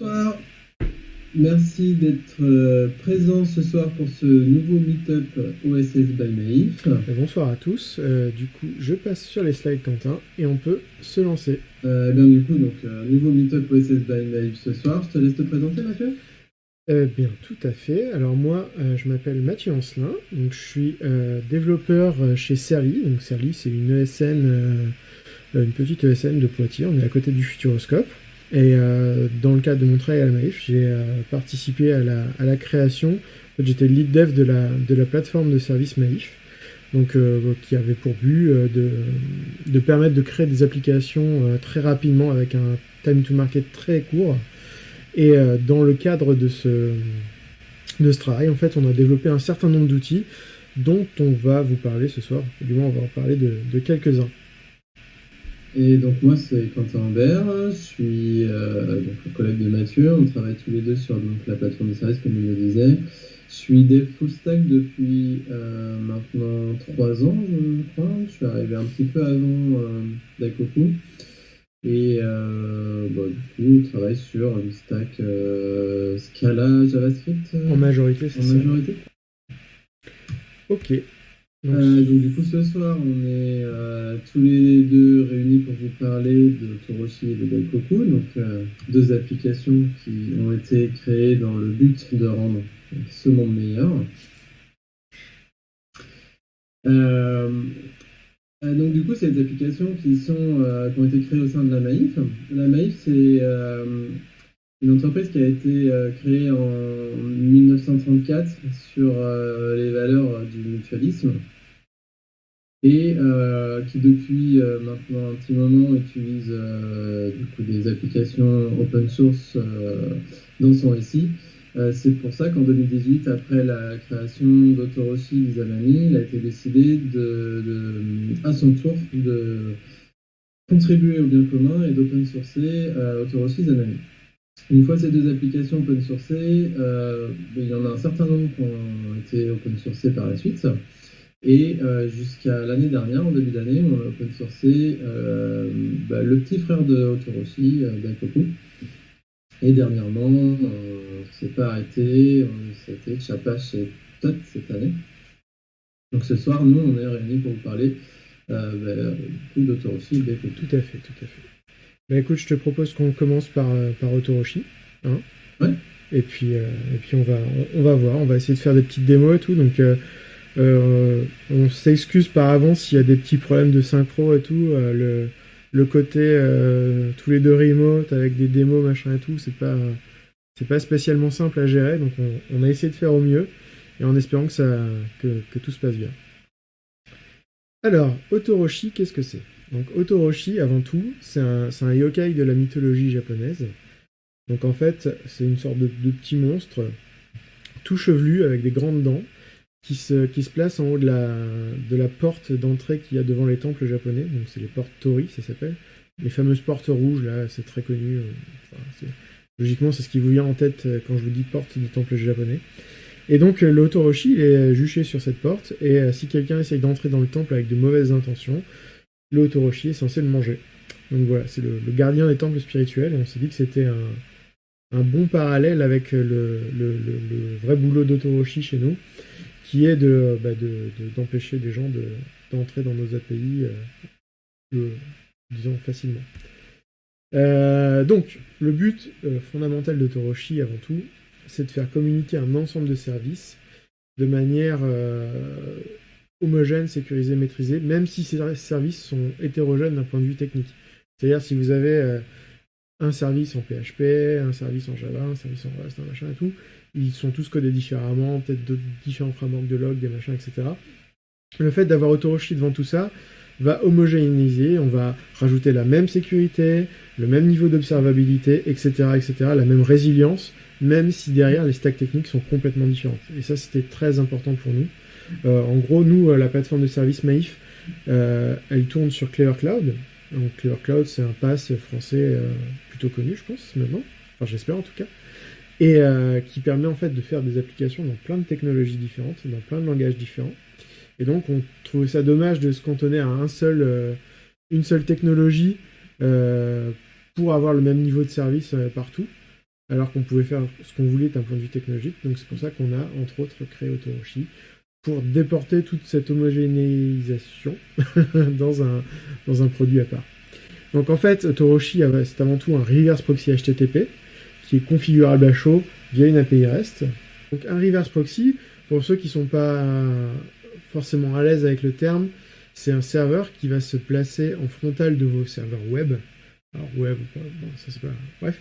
Bonsoir, merci d'être présent ce soir pour ce nouveau meet-up OSS by Maïf. Bonsoir à tous. Du coup, je passe sur les slides Quentin et on peut se lancer. Du coup, nouveau meet-up OSS by Maïf ce soir. Je te laisse te présenter, Mathieu. Bien, tout à fait. Alors moi, je m'appelle Mathieu Ancelin. Donc je suis développeur chez Serly. Donc Serly, c'est une ESN, une petite ESN de Poitiers. On est à côté du Futuroscope. Et dans le cadre de mon travail à la Maïf, j'ai participé à la création. En fait, j'étais lead dev de la plateforme de service Maïf. Donc, qui avait pour but de permettre de créer des applications très rapidement avec un time to market très court. Et dans le cadre de ce travail, en fait, on a développé un certain nombre d'outils dont on va vous parler ce soir. Du moins, on va en parler de quelques-uns. Et donc moi, c'est Quentin Ambert, je suis donc le collègue de Mathieu. On travaille tous les deux sur la plateforme de service, comme il le disait. Je suis dev full stack depuis maintenant 3 ans, je crois. Je suis arrivé un petit peu avant Daikoku. Et du coup, je travaille sur une stack Scala JavaScript. En majorité, c'est ça. En majorité. Ok. Donc du coup, ce soir, on est tous les deux réunis pour vous parler de Toroshi et de Daikoku, donc deux applications qui ont été créées dans le but de rendre ce monde meilleur. Donc du coup, c'est des applications qui ont été créées au sein de la Maïf. La Maïf, c'est une entreprise qui a été créée en 1934 sur les valeurs du mutualisme et qui depuis maintenant un petit moment utilise du coup des applications open source dans son SI. C'est pour ça qu'en 2018, après la création d'Otoroshi Izanami, il a été décidé à son tour de contribuer au bien commun et d'open sourcer Otoroshi Izanami. Une fois ces deux applications open sourcées, il y en a un certain nombre qui ont été open sourcées par la suite. Et jusqu'à l'année dernière, en début d'année, on a open sourcé le petit frère de Otoroshi, Daikoku. Et dernièrement, on ne s'est pas arrêté, c'était Chapache et Tot cette année. Donc ce soir, nous, on est réunis pour vous parler d'Otoroshi et Daikoku. Tout à fait, tout à fait. Bah écoute, je te propose qu'on commence par Otoroshi. Hein, ouais. Et puis on va voir, on va essayer de faire des petites démos et tout. Donc on s'excuse par avance s'il y a des petits problèmes de synchro et tout. Le côté tous les deux remote avec des démos machin et tout, c'est pas spécialement simple à gérer. Donc on a essayé de faire au mieux et en espérant que tout se passe bien. Alors, Otoroshi, qu'est-ce que c'est? Donc Otoroshi, avant tout, c'est un yokai de la mythologie japonaise. Donc en fait, c'est une sorte de petit monstre tout chevelu avec des grandes dents qui se place en haut de la porte d'entrée qu'il y a devant les temples japonais. Donc c'est les portes Tori, ça s'appelle. Les fameuses portes rouges, là, c'est très connu. Logiquement, c'est ce qui vous vient en tête quand je vous dis porte de temple japonais. Et donc le Otoroshi est juché sur cette porte, et si quelqu'un essaye d'entrer dans le temple avec de mauvaises intentions, le Otoroshi est censé le manger. Donc voilà, c'est le gardien des temples spirituels, et on s'est dit que c'était un bon parallèle avec le vrai boulot d'Otoroshi chez nous, qui est d'empêcher des gens d'entrer dans nos API, disons, facilement. Donc, le but fondamental d'Otoroshi, avant tout, c'est de faire communiquer un ensemble de services de manière homogène, sécurisée, maîtrisée, même si ces services sont hétérogènes d'un point de vue technique. C'est-à-dire, si vous avez un service en PHP, un service en Java, un service en Rust, un machin et tout, ils sont tous codés différemment, peut-être d'autres différents frameworks de log, des machins, etc. Le fait d'avoir Otoroshi devant tout ça va homogénéiser, on va rajouter la même sécurité, le même niveau d'observabilité, etc., etc., la même résilience, même si derrière les stacks techniques sont complètement différentes. Et ça, c'était très important pour nous. En gros, nous, la plateforme de service Maïf, elle tourne sur Clever Cloud. Donc Clever Cloud, c'est un PaaS français plutôt connu, je pense, maintenant. Enfin, j'espère en tout cas. Et qui permet en fait de faire des applications dans plein de technologies différentes, dans plein de langages différents. Et donc, on trouvait ça dommage de se cantonner à une seule technologie pour avoir le même niveau de service partout. alors qu'on pouvait faire ce qu'on voulait d'un point de vue technologique. Donc c'est pour ça qu'on a, entre autres, créé Autoroshi, pour déporter toute cette homogénéisation dans un produit à part. Donc en fait, Autoroshi, c'est avant tout un reverse proxy HTTP, qui est configurable à chaud via une API REST. Donc un reverse proxy, pour ceux qui ne sont pas forcément à l'aise avec le terme, c'est un serveur qui va se placer en frontal de vos serveurs web. Alors web ou pas, bon, ça c'est pas... Bref.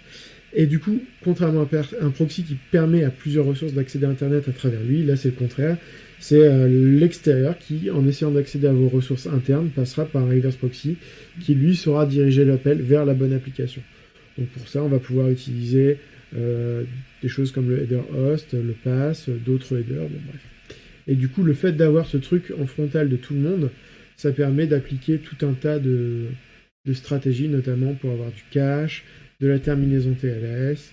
Et du coup, contrairement à un proxy qui permet à plusieurs ressources d'accéder à Internet à travers lui, là c'est le contraire. C'est l'extérieur qui, en essayant d'accéder à vos ressources internes, passera par un reverse proxy qui lui saura diriger l'appel vers la bonne application. Donc pour ça, on va pouvoir utiliser des choses comme le header host, le pass, d'autres headers, bon bref. Et du coup, le fait d'avoir ce truc en frontal de tout le monde, ça permet d'appliquer tout un tas de stratégies, notamment pour avoir du cache, de la terminaison TLS,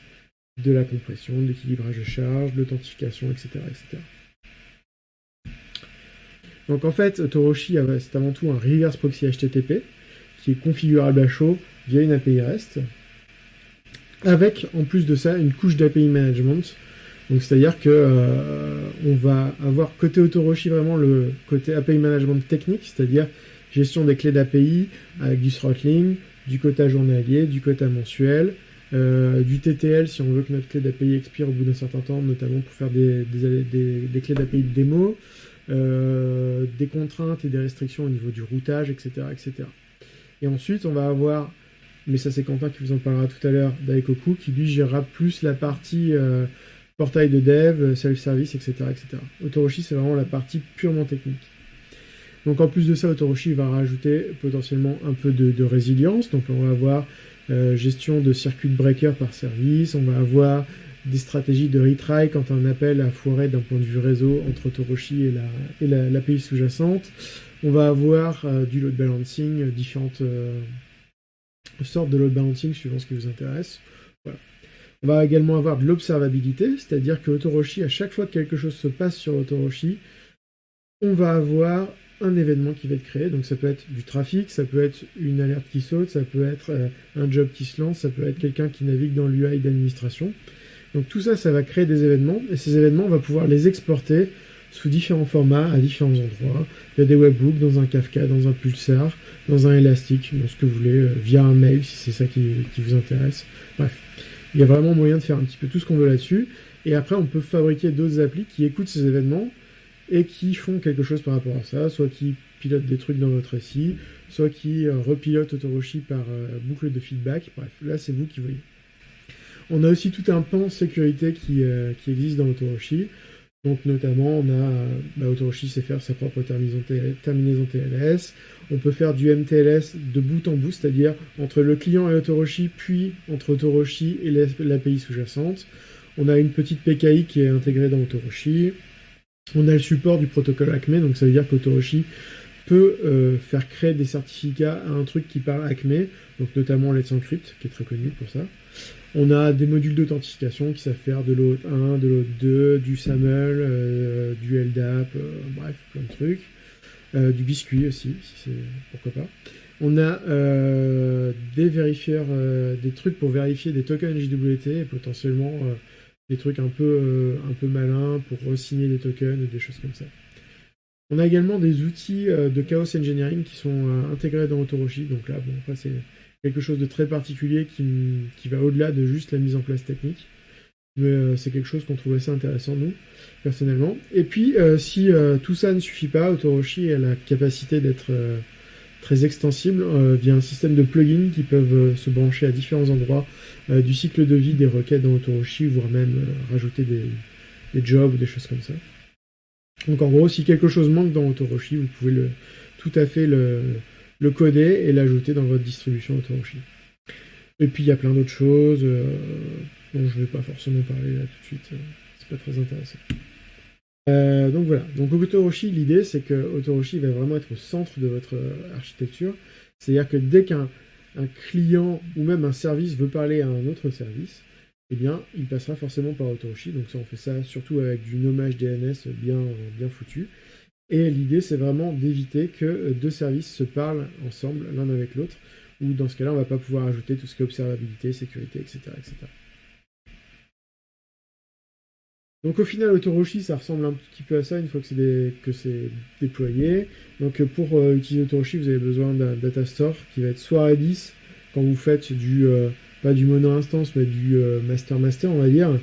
de la compression, de l'équilibrage de charge, de l'authentification, etc., etc. Donc en fait, Autoroshi, c'est avant tout un reverse proxy HTTP qui est configurable à chaud via une API REST, avec en plus de ça une couche d'API management. Donc c'est-à-dire que on va avoir côté Autoroshi vraiment le côté API management technique, c'est-à-dire gestion des clés d'API avec du throttling, du quota journalier, du quota mensuel, du TTL si on veut que notre clé d'API expire au bout d'un certain temps, notamment pour faire des clés d'API de démo, des contraintes et des restrictions au niveau du routage, etc., etc. Et ensuite, on va avoir, mais ça c'est Quentin qui vous en parlera tout à l'heure, Daikoku, qui lui gérera plus la partie portail de dev, self-service, etc., etc. Autoroshi, c'est vraiment la partie purement technique. Donc en plus de ça, Autoroshi va rajouter potentiellement un peu de résilience. Donc on va avoir gestion de circuit breaker par service, on va avoir des stratégies de retry quand un appel a foiré d'un point de vue réseau entre Autoroshi et l'API sous-jacente. On va avoir du load balancing, différentes sortes de load balancing suivant ce qui vous intéresse. Voilà. On va également avoir de l'observabilité, c'est-à-dire que Autoroshi, à chaque fois que quelque chose se passe sur Autoroshi, on va avoir un événement qui va être créé. Donc ça peut être du trafic, ça peut être une alerte qui saute, ça peut être un job qui se lance, ça peut être quelqu'un qui navigue dans l'UI d'administration. Donc tout ça, ça va créer des événements, et ces événements, on va pouvoir les exporter sous différents formats, à différents endroits. Il y a des webhooks, dans un Kafka, dans un Pulsar, dans un Elastic, dans ce que vous voulez, via un mail, si c'est ça qui vous intéresse. Bref, il y a vraiment moyen de faire un petit peu tout ce qu'on veut là-dessus. Et après, on peut fabriquer d'autres applis qui écoutent ces événements et qui font quelque chose par rapport à ça, soit qui pilotent des trucs dans votre SI, soit qui repilotent Autoroshi par boucle de feedback. Bref, là, c'est vous qui voyez. On a aussi tout un pan sécurité qui existe dans Autoroshi. Donc notamment, on a Autoroshi sait faire sa propre terminaison TLS. On peut faire du MTLS de bout en bout, c'est-à-dire entre le client et Autoroshi, puis entre Autoroshi et l'API sous-jacente. On a une petite PKI qui est intégrée dans Autoroshi. On a le support du protocole ACME, donc ça veut dire qu'Autoroshi peut faire créer des certificats à un truc qui parle ACME, donc notamment Let's Encrypt, qui est très connu pour ça. On a des modules d'authentification qui savent faire de l'auth 1, de l'auth 2, du SAML, du LDAP, bref, plein de trucs. Du biscuit aussi, si c'est pourquoi pas. On a des vérifieurs, des trucs pour vérifier des tokens JWT et potentiellement des trucs un peu malins pour re-signer des tokens et des choses comme ça. On a également des outils de chaos engineering qui sont intégrés dans Autoroshi. Donc là, bon, après, c'est quelque chose de très particulier qui va au-delà de juste la mise en place technique. Mais c'est quelque chose qu'on trouve assez intéressant, nous, personnellement. Et puis, si tout ça ne suffit pas, Autoroshi a la capacité d'être très extensible via un système de plugins qui peuvent se brancher à différents endroits du cycle de vie des requêtes dans Autoroshi, voire même rajouter des jobs ou des choses comme ça. Donc en gros, si quelque chose manque dans Autoroshi, vous pouvez tout à fait le coder et l'ajouter dans votre distribution Autoroshi. Et puis il y a plein d'autres choses dont je ne vais pas forcément parler là tout de suite, c'est pas très intéressant. Donc voilà, donc Autoroshi, l'idée c'est que Autoroshi va vraiment être au centre de votre architecture, c'est-à-dire que dès qu'un client ou même un service veut parler à un autre service, eh bien il passera forcément par Autoroshi, donc ça on fait ça surtout avec du nommage DNS bien foutu, et l'idée c'est vraiment d'éviter que deux services se parlent ensemble l'un avec l'autre, ou dans ce cas-là on va pas pouvoir ajouter tout ce qui est observabilité, sécurité, etc. etc. Donc au final, Autoroshi, ça ressemble un petit peu à ça une fois que c'est déployé. Donc pour utiliser Autoroshi, vous avez besoin d'un data store qui va être soit Redis, quand vous faites pas du mono instance, mais du master, on va dire.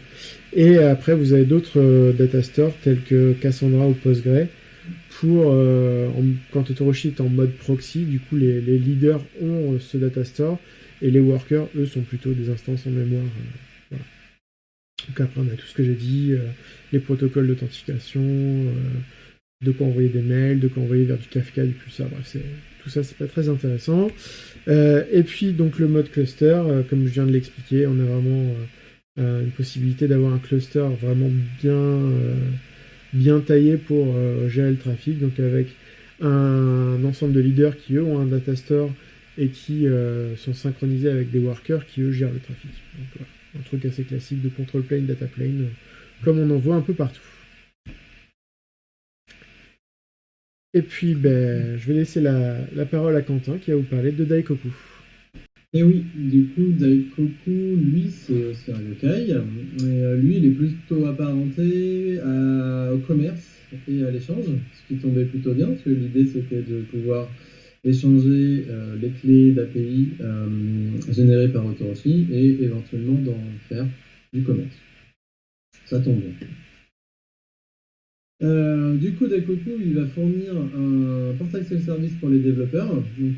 Et après, vous avez d'autres data stores tels que Cassandra ou Postgre. Quand Autoroshi est en mode proxy, du coup, les leaders ont ce data store et les workers, eux, sont plutôt des instances en mémoire. Voilà. Donc après, on a tout ce que j'ai dit, les protocoles d'authentification, de quoi envoyer des mails, de quoi envoyer vers du Kafka, du Pulsar, bref, tout ça, c'est pas très intéressant. Et puis, donc, le mode cluster, comme je viens de l'expliquer, on a vraiment une possibilité d'avoir un cluster vraiment bien taillé pour gérer le trafic, donc avec un ensemble de leaders qui, eux, ont un data store et qui sont synchronisés avec des workers qui, eux, gèrent le trafic. Donc, voilà, un truc assez classique de control plane, data plane, comme on en voit un peu partout. Et puis, ben, je vais laisser la parole à Quentin qui va vous parler de Daikoku. Et oui, du coup, Daikoku, lui, c'est aussi un yokai. Et lui, il est plutôt apparenté au commerce et à l'échange, ce qui tombait plutôt bien, parce que l'idée, c'était de pouvoir échanger les clés d'API générées par Autoroshi et éventuellement d'en faire du commerce. Ça tombe bien. Du coup, Daikoku, il va fournir un portail self-service pour les développeurs, donc,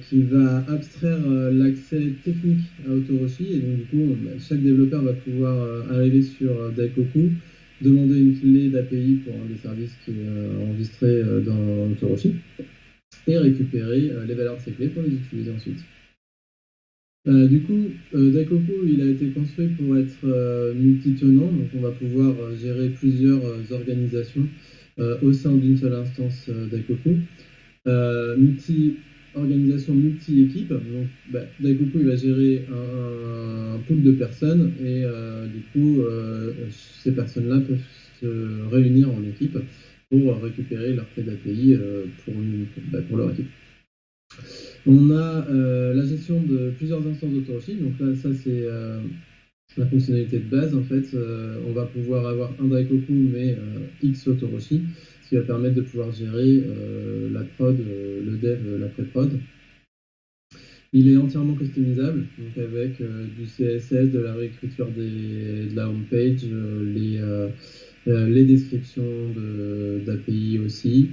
qui va abstraire l'accès technique à Autoroshi. Et donc, du coup, chaque développeur va pouvoir arriver sur Daikoku, demander une clé d'API pour un des services qui est enregistré dans Autoroshi, et récupérer les valeurs de ces clés pour les utiliser ensuite. Du coup, Daikoku, il a été construit pour être multi-tenant, donc on va pouvoir gérer plusieurs organisations au sein d'une seule instance Daikoku. Multi-organisation, multi-équipe, donc Daikoku, il va gérer un pool de personnes et du coup, ces personnes-là peuvent se réunir en équipe pour récupérer leur clé d'API pour leur équipe. On a la gestion de plusieurs instances d'Authority. Donc là, ça, c'est la fonctionnalité de base. En fait, on va pouvoir avoir un Daikoku, mais X Authority, ce qui va permettre de pouvoir gérer la prod, le dev, la pré-prod. Il est entièrement customisable, donc avec du CSS, de la réécriture de la homepage, les descriptions d'API aussi.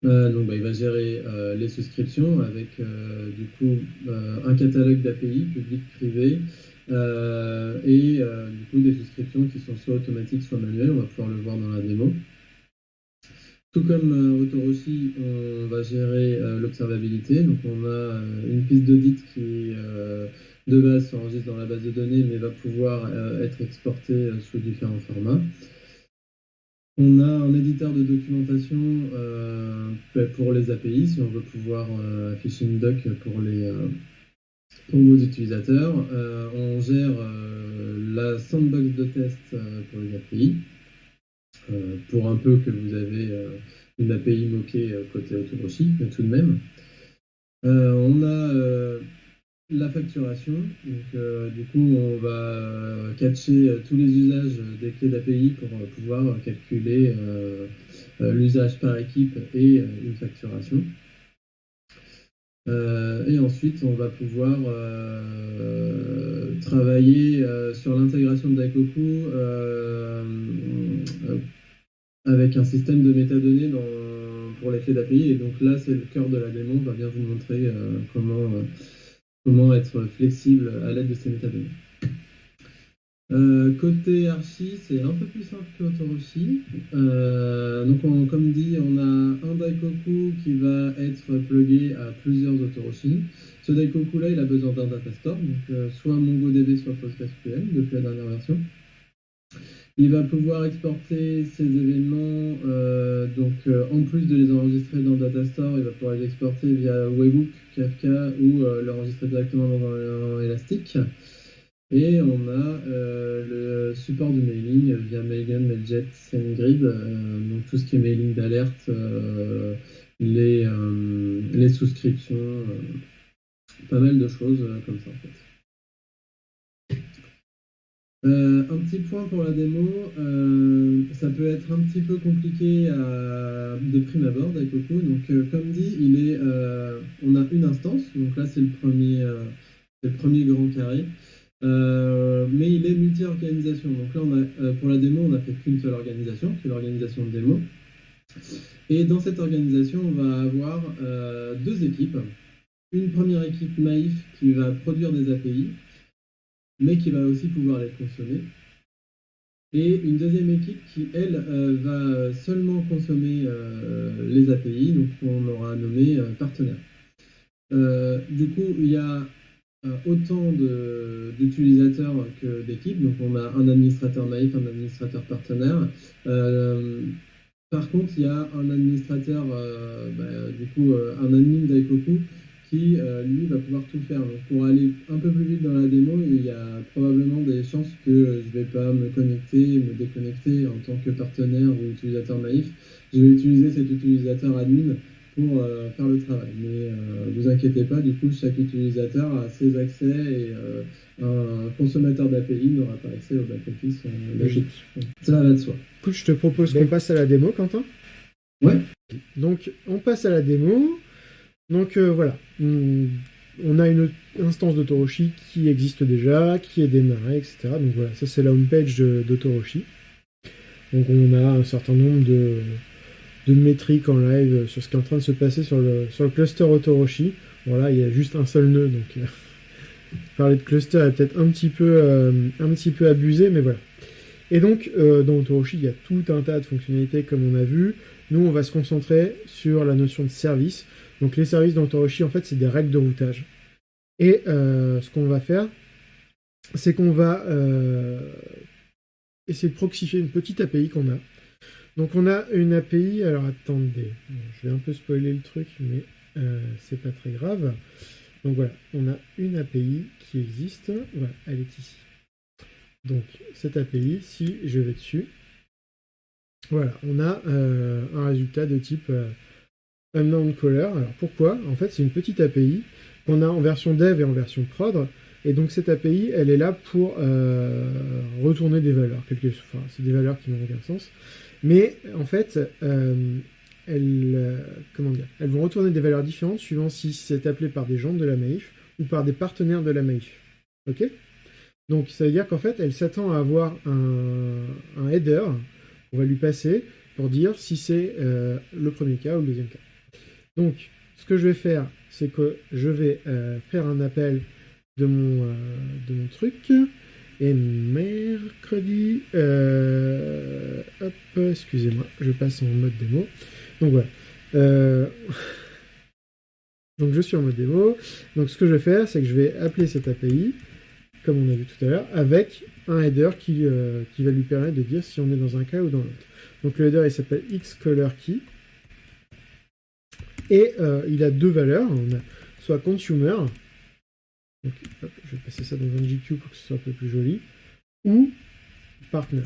Donc, il va gérer les souscriptions avec du coup un catalogue d'API public-privé et du coup des souscriptions qui sont soit automatiques soit manuelles. On va pouvoir le voir dans la démo. Tout comme Autoroshi, on va gérer l'observabilité. Donc on a une piste d'audit qui de base s'enregistre dans la base de données mais va pouvoir être exportée sous différents formats. On a un éditeur de documentation pour les API, si on veut pouvoir afficher une doc pour vos utilisateurs. On gère la sandbox de test pour les API, pour un peu que vous avez une API moquée côté Autoroshi, mais tout de même. On a la facturation, donc du coup on va catcher tous les usages des clés d'API pour pouvoir calculer l'usage par équipe et une facturation. Et ensuite on va pouvoir travailler sur l'intégration de Daikoku avec un système de métadonnées pour les clés d'API. Et donc là c'est le cœur de la démo, on va bien vous montrer comment être flexible à l'aide de ces métadonnées. Côté archi, c'est un peu plus simple que Autoroshi. Donc, comme dit, on a un Daikoku qui va être plugué à plusieurs Autoroshi. Ce Daikoku-là, il a besoin d'un data store, donc soit MongoDB, soit PostgreSQL, depuis la dernière version. Il va pouvoir exporter ces événements, en plus de les enregistrer dans Data Store, il va pouvoir les exporter via Webhook, Kafka ou l'enregistrer directement dans un Elastic. Et on a le support du mailing via Mailgun, Mailjet, SendGrid, donc tout ce qui est mailing d'alerte, les souscriptions, pas mal de choses comme ça en fait. Un petit point pour la démo, ça peut être un petit peu compliqué de prime abord avec Coco. Donc, comme dit, on a une instance. Donc là, c'est le premier grand carré. Mais il est multi-organisation. Donc là, pour la démo, on n'a fait qu'une seule organisation, qui est l'organisation de démo. Et dans cette organisation, on va avoir deux équipes. Une première équipe Maïf qui va produire des API, mais qui va aussi pouvoir les consommer. Et une deuxième équipe qui, elle, va seulement consommer les API, donc on aura nommé partenaire. Du coup, il y a autant d'utilisateurs que d'équipes. Donc on a un administrateur naïf, un administrateur partenaire. Par contre, il y a un administrateur, un admin d'Aikoku qui, lui, va pouvoir tout faire. Donc, pour aller un peu plus vite dans la démo, il y a probablement des chances que je ne vais pas me connecter, me déconnecter en tant que partenaire ou utilisateur naïf. Je vais utiliser cet utilisateur admin pour faire le travail. Mais vous inquiétez pas, du coup, chaque utilisateur a ses accès et un consommateur d'API n'aura pas accès au back-office logique. Ça va de soi. Écoute, je te propose qu'on passe à la démo, Quentin. Ouais. Donc, on passe à la démo. Donc, voilà. On a une instance d'Autoroshi qui existe déjà, qui est démarrée, etc. Donc, voilà, ça, c'est la homepage d'Autoroshi. Donc, on a un certain nombre de métriques en live sur ce qui est en train de se passer sur le cluster Autoroshi. Voilà, il y a juste un seul nœud, donc parler de cluster est peut-être un petit peu abusé, mais voilà. Et donc, dans Autoroshi, il y a tout un tas de fonctionnalités, comme on a vu. Nous, on va se concentrer sur la notion de service. Donc, les services dans Autoroshi, en fait, c'est des règles de routage. Et ce qu'on va faire, c'est qu'on va essayer de proxifier une petite API qu'on a. Donc, on a une API... Alors, attendez. Je vais un peu spoiler le truc, mais c'est pas très grave. Donc, voilà. On a une API qui existe. Voilà, elle est ici. Donc, cette API, si je vais dessus, voilà, on a un résultat de type unknown caller. Alors, pourquoi? En fait, c'est une petite API qu'on a en version dev et en version prod. Et donc, cette API, elle est là pour retourner des valeurs. Enfin, c'est des valeurs qui n'ont aucun sens. Mais, en fait, elles vont retourner des valeurs différentes suivant si c'est appelé par des gens de la Maïf ou par des partenaires de la Maïf. Ok? Donc, ça veut dire qu'en fait, elle s'attend à avoir un header qu'on va lui passer pour dire si c'est le premier cas ou le deuxième cas. Donc, ce que je vais faire, c'est que je vais faire un appel de mon truc. Et mercredi... excusez-moi, je passe en mode démo. Donc, voilà. Donc, je suis en mode démo. Donc, ce que je vais faire, c'est que je vais appeler cette API, comme on a vu tout à l'heure, avec un header qui va lui permettre de dire si on est dans un cas ou dans l'autre. Donc le header, il s'appelle xColorKey, et il a deux valeurs. On a soit consumer, donc, hop, je vais passer ça dans un GQ pour que ce soit un peu plus joli, ou partner.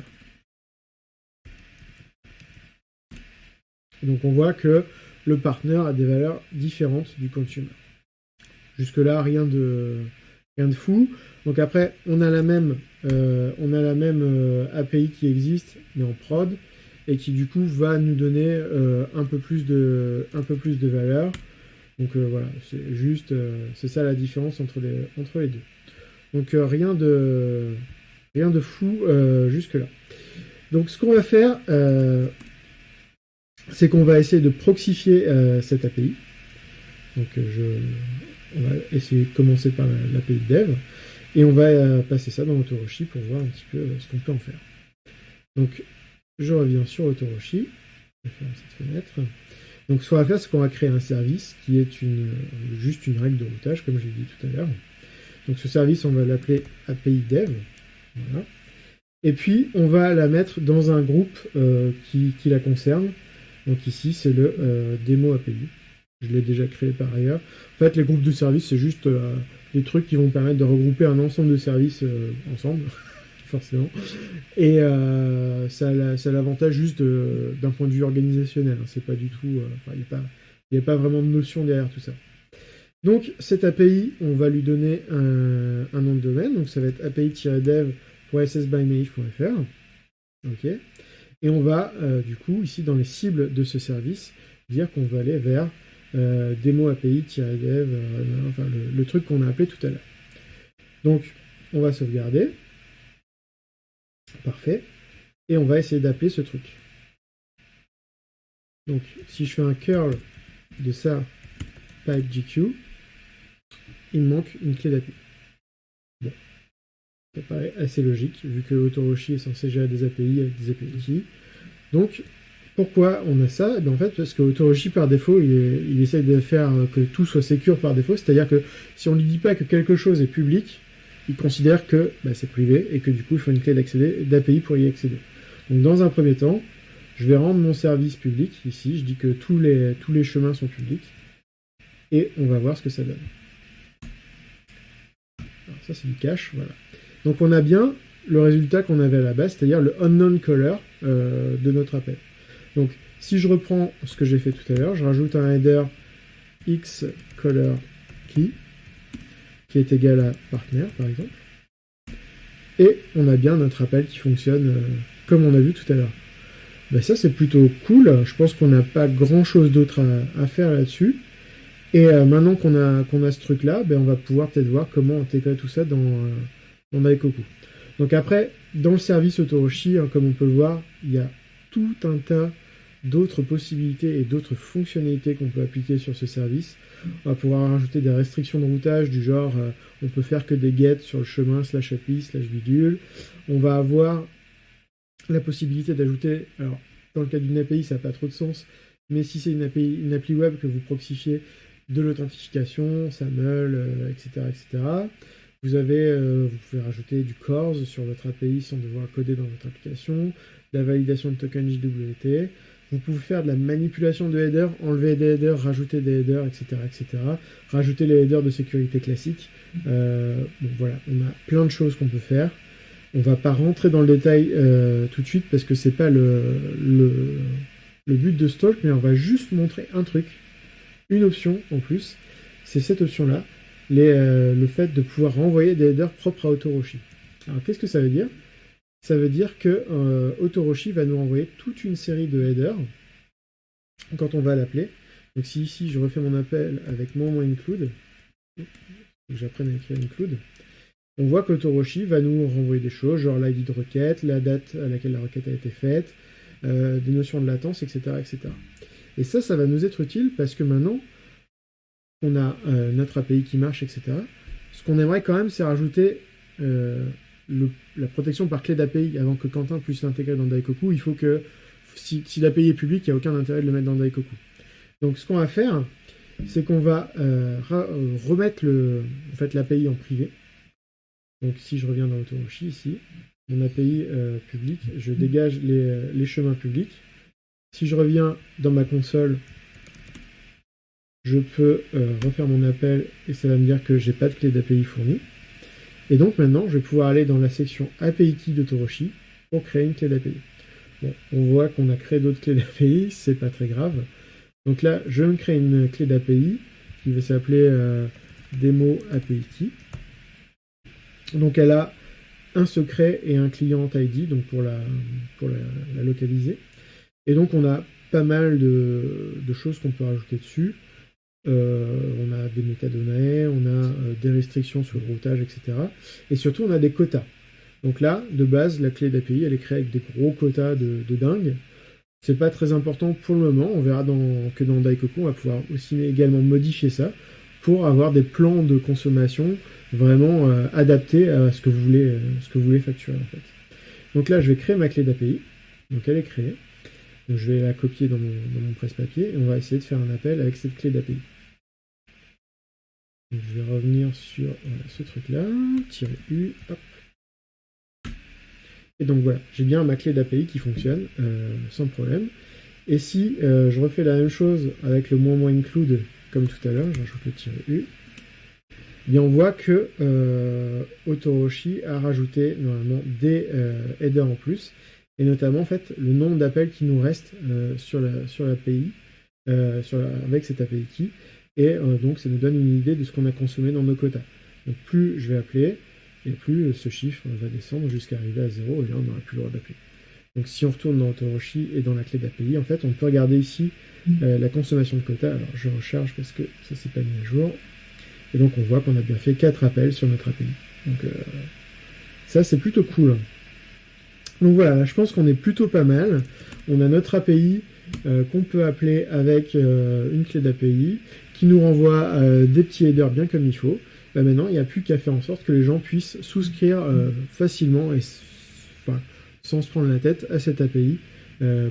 Donc on voit que le partner a des valeurs différentes du consumer. Jusque-là, rien de fou. Donc après, on a la même API qui existe, mais en prod, et qui du coup va nous donner un peu plus de valeur. Donc voilà, c'est juste, c'est ça la différence entre les deux. Donc rien de fou jusque-là. Donc ce qu'on va faire, c'est qu'on va essayer de proxifier cette API. Donc on va essayer de commencer par l'API de dev. Et on va passer ça dans Autoroshi pour voir un petit peu ce qu'on peut en faire. Donc, je reviens sur Autoroshi. Je vais faire cette fenêtre. Donc, ce qu'on va faire, c'est qu'on va créer un service qui est juste une règle de routage, comme j'ai dit tout à l'heure. Donc, ce service, on va l'appeler API Dev. Voilà. Et puis, on va la mettre dans un groupe qui la concerne. Donc, ici, c'est le démo API. Je l'ai déjà créé par ailleurs. En fait, les groupes de services, c'est juste des trucs qui vont permettre de regrouper un ensemble de services ensemble, forcément. Et ça a l'avantage juste d'un point de vue organisationnel. C'est pas du tout... il n'y a pas vraiment de notion derrière tout ça. Donc, cette API, on va lui donner un nom de domaine. Donc, ça va être API-dev pour ssbymail.fr. Ok. Et on va, du coup, ici, dans les cibles de ce service, dire qu'on va aller vers démo API-dev, enfin, le truc qu'on a appelé tout à l'heure. Donc, on va sauvegarder. Parfait. Et on va essayer d'appeler ce truc. Donc, si je fais un curl de ça, pipegq, il me manque une clé d'API. Bon. Ça paraît assez logique, vu que Autoroshi est censé gérer des API avec des API keys. Donc, pourquoi on a ça? En fait, parce que Autoroshi, par défaut, il essaie de faire que tout soit secure par défaut. C'est-à-dire que si on ne lui dit pas que quelque chose est public, il considère que c'est privé et que du coup, il faut une clé d'API pour y accéder. Donc, dans un premier temps, je vais rendre mon service public. Ici, je dis que tous les chemins sont publics. Et on va voir ce que ça donne. Alors, ça, c'est du cache. Voilà. Donc, on a bien le résultat qu'on avait à la base, c'est-à-dire le unknown color de notre appel. Donc, si je reprends ce que j'ai fait tout à l'heure, je rajoute un header xColor key qui est égal à partner, par exemple. Et on a bien notre appel qui fonctionne comme on a vu tout à l'heure. Ça, c'est plutôt cool. Je pense qu'on n'a pas grand-chose d'autre à faire là-dessus. Et maintenant qu'on a ce truc-là, on va pouvoir peut-être voir comment intégrer tout ça dans Daikoku. Donc après, dans le service Autoroshi, comme on peut le voir, il y a tout un tas d'autres possibilités et d'autres fonctionnalités qu'on peut appliquer sur ce service. On va pouvoir rajouter des restrictions de routage du genre on peut faire que des get sur le chemin /API/bidule. On va avoir la possibilité d'ajouter, alors dans le cas d'une API ça n'a pas trop de sens, mais si c'est une appli web que vous proxifiez, de l'authentification, SAML, etc., etc. Vous pouvez rajouter du CORS sur votre API sans devoir coder dans votre application, la validation de token JWT. Vous pouvez faire de la manipulation de headers, enlever des headers, rajouter des headers, etc., etc. Rajouter les headers de sécurité classiques. Voilà, on a plein de choses qu'on peut faire. On va pas rentrer dans le détail tout de suite parce que c'est pas le but de ce talk, mais on va juste montrer un truc, une option en plus. C'est cette option-là. Le fait de pouvoir renvoyer des headers propres à Autoroshi. Alors qu'est-ce que ça veut dire? Ça veut dire que Autoroshi va nous renvoyer toute une série de headers quand on va l'appeler. Donc si ici je refais mon appel avec -include, j'apprenne à écrire include, on voit qu'Autoroshi va nous renvoyer des choses, genre l'ID de requête, la date à laquelle la requête a été faite, des notions de latence, etc., etc. Et ça va nous être utile parce que maintenant, on a notre API qui marche, etc. Ce qu'on aimerait quand même, c'est rajouter la protection par clé d'API avant que Quentin puisse l'intégrer dans Daikoku. Il faut que, si l'API est publique, il n'y a aucun intérêt de le mettre dans Daikoku. Donc ce qu'on va faire, c'est qu'on va remettre l'API en privé. Donc si je reviens dans Autoroshi ici, mon API publique, je dégage les chemins publics. Si je reviens dans ma console, je peux refaire mon appel et ça va me dire que j'ai pas de clé d'API fournie. Et donc maintenant, je vais pouvoir aller dans la section API Key d'Autoroshi pour créer une clé d'API. Bon, on voit qu'on a créé d'autres clés d'API, c'est pas très grave. Donc là, je vais me créer une clé d'API qui va s'appeler Demo API Key. Donc elle a un secret et un client ID, donc pour la localiser. Et donc on a pas mal de choses qu'on peut rajouter dessus. On a des métadonnées, on a des restrictions sur le routage, etc. Et surtout, on a des quotas. Donc là, de base, la clé d'API, elle est créée avec des gros quotas de dingue. C'est pas très important pour le moment. On verra que dans Daikoku, on va pouvoir aussi également modifier ça pour avoir des plans de consommation vraiment adaptés à ce que vous voulez facturer, en fait. Donc là, je vais créer ma clé d'API. Donc elle est créée. Donc je vais la copier dans mon presse-papier et on va essayer de faire un appel avec cette clé d'API. Donc je vais revenir sur ce truc-là, -u, hop. Et donc voilà, j'ai bien ma clé d'API qui fonctionne sans problème. Et si je refais la même chose avec le -include comme tout à l'heure, je rajoute le -u, eh bien on voit que Autoroshi a rajouté normalement des headers en plus. Et notamment en fait le nombre d'appels qui nous reste sur l'API, avec cette API key, et donc ça nous donne une idée de ce qu'on a consommé dans nos quotas. Donc plus je vais appeler, et plus ce chiffre va descendre jusqu'à arriver à 0, et là on n'aura plus le droit d'appeler. Donc si on retourne dans Autoroshi et dans la clé d'API, en fait, on peut regarder ici la consommation de quota. Alors je recharge parce que ça s'est pas mis à jour. Et donc on voit qu'on a bien fait 4 appels sur notre API. Donc ça c'est plutôt cool. Donc voilà, je pense qu'on est plutôt pas mal. On a notre API qu'on peut appeler avec une clé d'API qui nous renvoie des petits headers bien comme il faut. Bah maintenant, il n'y a plus qu'à faire en sorte que les gens puissent souscrire facilement et sans se prendre la tête à cette API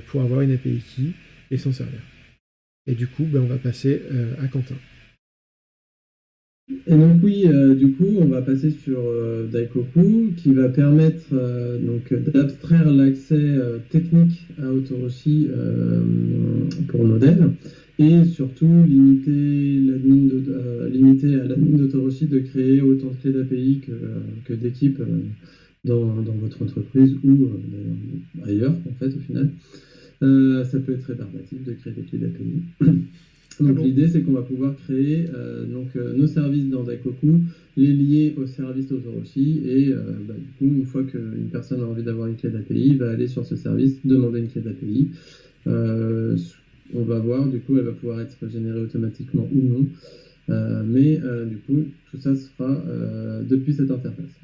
pour avoir une API key et s'en servir. Et du coup, on va passer à Quentin. Et donc oui, du coup, on va passer sur Daikoku qui va permettre donc d'abstraire l'accès technique à Autoroshi pour nos devs et surtout limiter à l'admin d'Autoroshi de créer autant de clés d'API que d'équipes dans votre entreprise ou ailleurs en fait au final. Ça peut être rébarbatif de créer des clés d'API. Donc l'idée c'est qu'on va pouvoir créer nos services dans Daikoku, les lier aux services d'Autoroshi et du coup une fois qu'une personne a envie d'avoir une clé d'API, il va aller sur ce service, demander une clé d'API. On va voir, du coup elle va pouvoir être générée automatiquement ou non, mais du coup tout ça se fera depuis cette interface.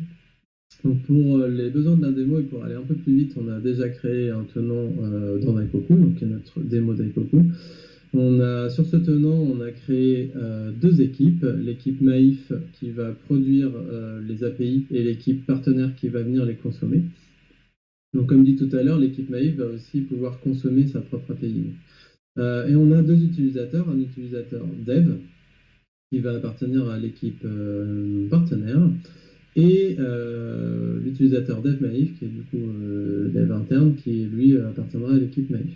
Donc pour les besoins de la démo et pour aller un peu plus vite, on a déjà créé un tenant dans Daikoku, donc qui est notre démo Daikoku. Sur ce tenant, on a créé deux équipes, l'équipe Maïf qui va produire les API et l'équipe partenaire qui va venir les consommer. Donc comme dit tout à l'heure, l'équipe Maïf va aussi pouvoir consommer sa propre API. Et on a deux utilisateurs, un utilisateur dev qui va appartenir à l'équipe partenaire et l'utilisateur dev Maïf qui est du coup dev interne qui lui appartiendra à l'équipe Maïf.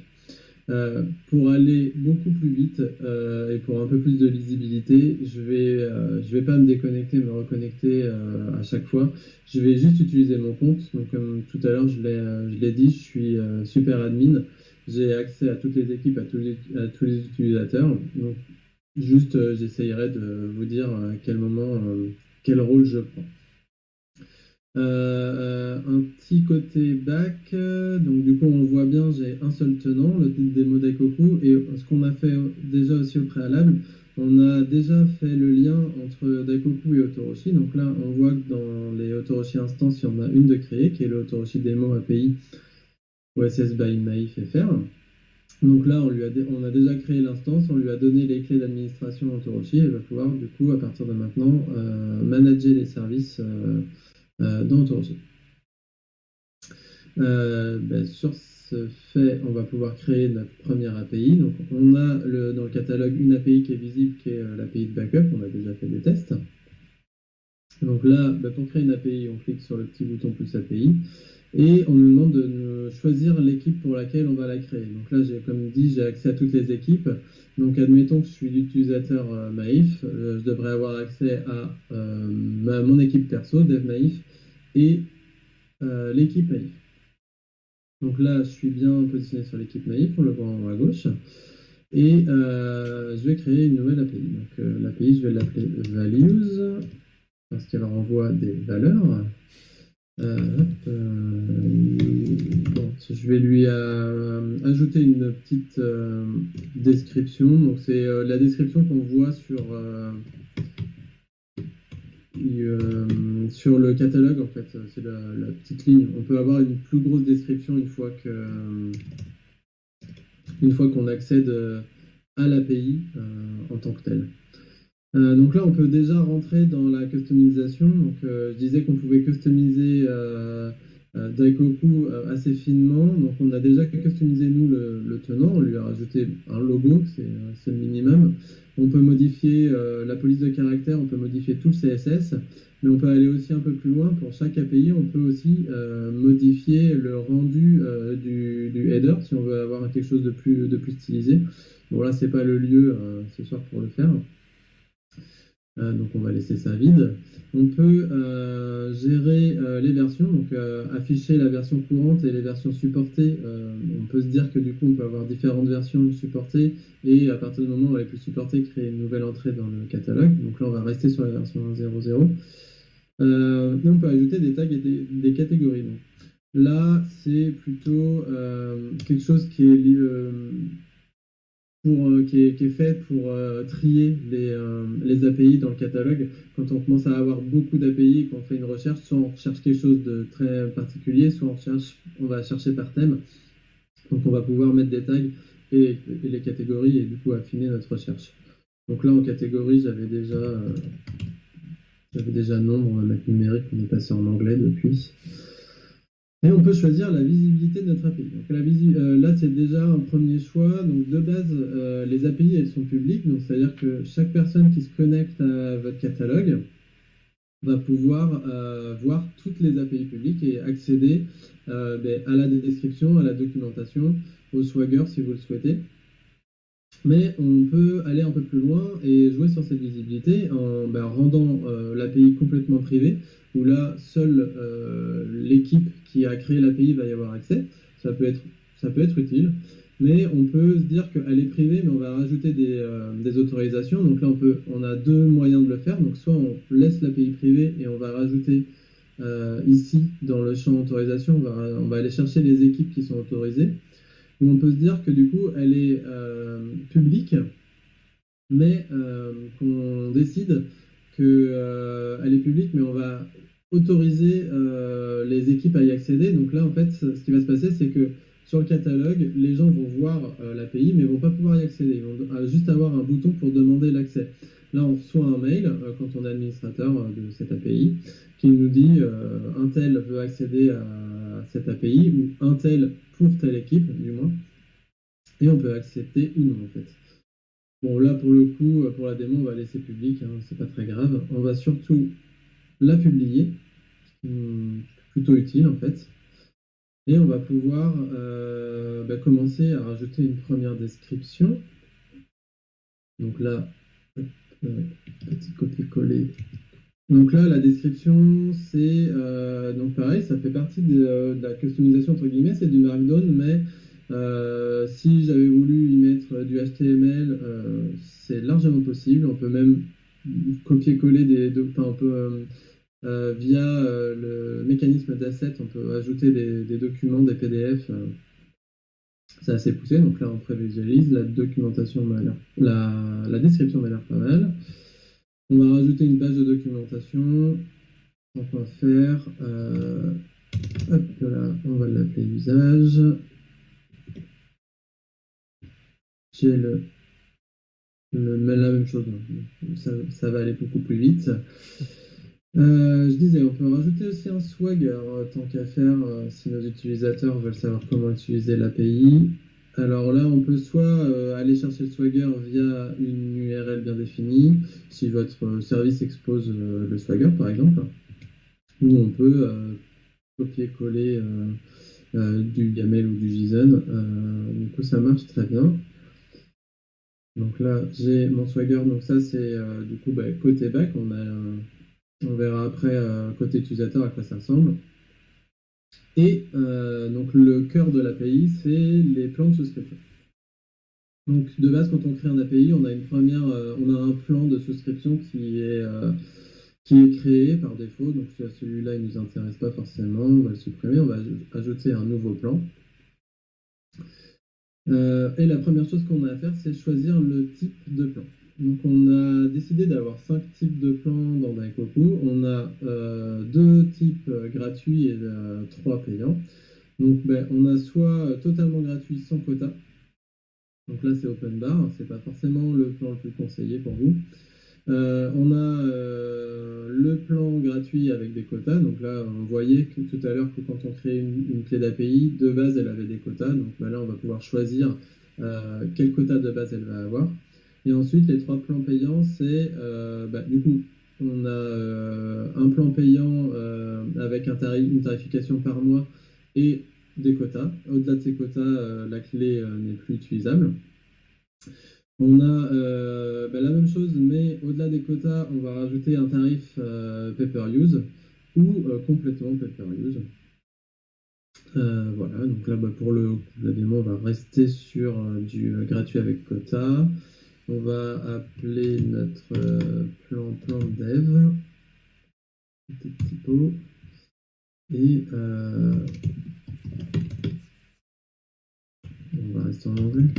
Pour aller beaucoup plus vite et pour un peu plus de lisibilité, je vais pas me déconnecter, me reconnecter à chaque fois. Je vais juste utiliser mon compte. Donc comme tout à l'heure je l'ai dit, je suis super admin. J'ai accès à toutes les équipes, à tous les utilisateurs. Donc juste j'essayerai de vous dire à quel moment, quel rôle je prends. Un petit côté back, donc du coup on le voit bien, j'ai un seul tenant, le démo Daikoku, et ce qu'on a fait déjà aussi au préalable, on a déjà fait le lien entre Daikoku et Autoroshi. Donc là on voit que dans les Autoroshi instances, il y en a une de créée qui est le Autoroshi Demo API OSS by Maïf FR. Donc là on a déjà créé l'instance, on lui a donné les clés d'administration Autoroshi, elle va pouvoir du coup à partir de maintenant manager les services dans Autoroshi. Sur ce fait, on va pouvoir créer notre première API. Donc, on a dans le catalogue une API qui est visible, qui est l'API de backup. On a déjà fait des tests. Donc là, pour créer une API, on clique sur le petit bouton plus API et on nous demande de choisir l'équipe pour laquelle on va la créer. Donc là, comme dit, j'ai accès à toutes les équipes. Donc admettons que je suis l'utilisateur Maïf, je devrais avoir accès à mon équipe perso, Dev Maïf, et l'équipe Maïf. Donc là, je suis bien positionné sur l'équipe Maïf, on le voit en haut à gauche. Et je vais créer une nouvelle API. Donc l'API, je vais l'appeler values, parce qu'elle renvoie des valeurs. Je vais lui ajouter une petite description. Donc c'est la description qu'on voit sur le catalogue, en fait, c'est la petite ligne. On peut avoir une plus grosse description une fois qu'on accède à l'API en tant que telle. Donc là, on peut déjà rentrer dans la customisation. Donc, je disais qu'on pouvait customiser Daikoku assez finement. Donc, on a déjà customisé, nous, le tenant. On lui a rajouté un logo, c'est le minimum. On peut modifier la police de caractère, on peut modifier tout le CSS. Mais on peut aller aussi un peu plus loin. Pour chaque API, on peut aussi modifier le rendu du header si on veut avoir quelque chose de plus stylisé. Bon, là, c'est pas le lieu ce soir pour le faire. Donc on va laisser ça vide. On peut gérer les versions, donc afficher la version courante et les versions supportées. On peut se dire que du coup on peut avoir différentes versions supportées et à partir du moment où elle est plus supportée, créer une nouvelle entrée dans le catalogue. Donc là on va rester sur la version 1.0.0. Non, on peut ajouter des tags et des catégories. Donc. Là, c'est plutôt quelque chose qui est fait pour trier les API dans le catalogue. Quand on commence à avoir beaucoup d'API et qu'on fait une recherche, soit on recherche quelque chose de très particulier, soit on va chercher par thème. Donc on va pouvoir mettre des tags et les catégories et du coup affiner notre recherche. Donc là, en catégorie, j'avais déjà nombre, on va mettre numérique, on est passé en anglais depuis. Et on peut choisir la visibilité de notre API. Donc là, c'est déjà un premier choix. Donc de base, les API, elles sont publiques. Donc c'est-à-dire que chaque personne qui se connecte à votre catalogue va pouvoir voir toutes les API publiques et accéder à la description, à la documentation, au Swagger si vous le souhaitez. Mais on peut aller un peu plus loin et jouer sur cette visibilité en rendant l'API complètement privée, où là, seule l'équipe qui a créé l'API va y avoir accès. Ça peut être, ça peut être utile, mais on peut se dire qu'elle est privée, mais on va rajouter des autorisations. Donc là, on a deux moyens de le faire. Donc soit on laisse l'API privée et on va rajouter ici, dans le champ autorisation, on va aller chercher les équipes qui sont autorisées où on peut se dire que du coup, elle est publique, mais qu'on décide qu'elle est publique, mais on va autoriser les équipes à y accéder. Donc là, en fait, ce qui va se passer, c'est que sur le catalogue, les gens vont voir l'API, mais ne vont pas pouvoir y accéder. Ils vont juste avoir un bouton pour demander l'accès. Là, on reçoit un mail quand on est administrateur de cette API qui nous dit un tel veut accéder à cette API ou un tel pour telle équipe, du moins. Et on peut accepter ou non, en fait. Bon, là, pour le coup, pour la démo, on va laisser public, hein, c'est pas très grave. On va surtout la publier, plutôt utile, en fait. Et on va pouvoir commencer à rajouter une première description. Donc là, petit copier-coller. Donc là, la description, c'est donc pareil, ça fait partie de la customisation entre guillemets, c'est du Markdown, mais si j'avais voulu y mettre du HTML, c'est largement possible. On peut même copier-coller enfin, on peut via le mécanisme d'asset, on peut ajouter des documents, des PDF. C'est assez poussé, donc là on prévisualise, la documentation la description m'a l'air pas mal. On va rajouter une page de documentation. On va faire, hop là, on va l'appeler usage. J'ai la même chose, ça va aller beaucoup plus vite. Je disais, on peut rajouter aussi un Swagger, tant qu'à faire, si nos utilisateurs veulent savoir comment utiliser l'API. Alors là, on peut soit aller chercher le Swagger via une URL bien définie, si votre service expose le Swagger par exemple, ou on peut copier-coller du YAML ou du JSON. Du coup, ça marche très bien. Donc là, j'ai mon Swagger. Donc ça, c'est du coup côté back. On verra après côté utilisateur à quoi ça ressemble. Et donc le cœur de l'API, c'est les plans de souscription. Donc de base, quand on crée un API, on a on a un plan de souscription qui est créé par défaut. Donc celui-là, il ne nous intéresse pas forcément. On va le supprimer. On va ajouter un nouveau plan. Et la première chose qu'on a à faire, c'est choisir le type de plan. Donc on a décidé d'avoir 5 types de plans dans Daikoku. On a 2 types gratuits et 3 payants. Donc on a soit totalement gratuit sans quota. Donc là c'est open bar, c'est pas forcément le plan le plus conseillé pour vous. On a le plan gratuit avec des quotas. Donc là, on voyait que, tout à l'heure que quand on crée une clé d'API, de base, elle avait des quotas. Donc là, on va pouvoir choisir quel quota de base elle va avoir. Et ensuite, les 3 plans payants, c'est du coup, on a un plan payant avec une tarification par mois et des quotas. Au-delà de ces quotas, la clé n'est plus utilisable. On a la même chose, mais au-delà des quotas, on va rajouter un tarif pay-per-use ou complètement pay-per-use. Voilà, donc là pour la démo, on va rester sur du gratuit avec quota. On va appeler notre plan dev. typo. Et on va rester en anglais.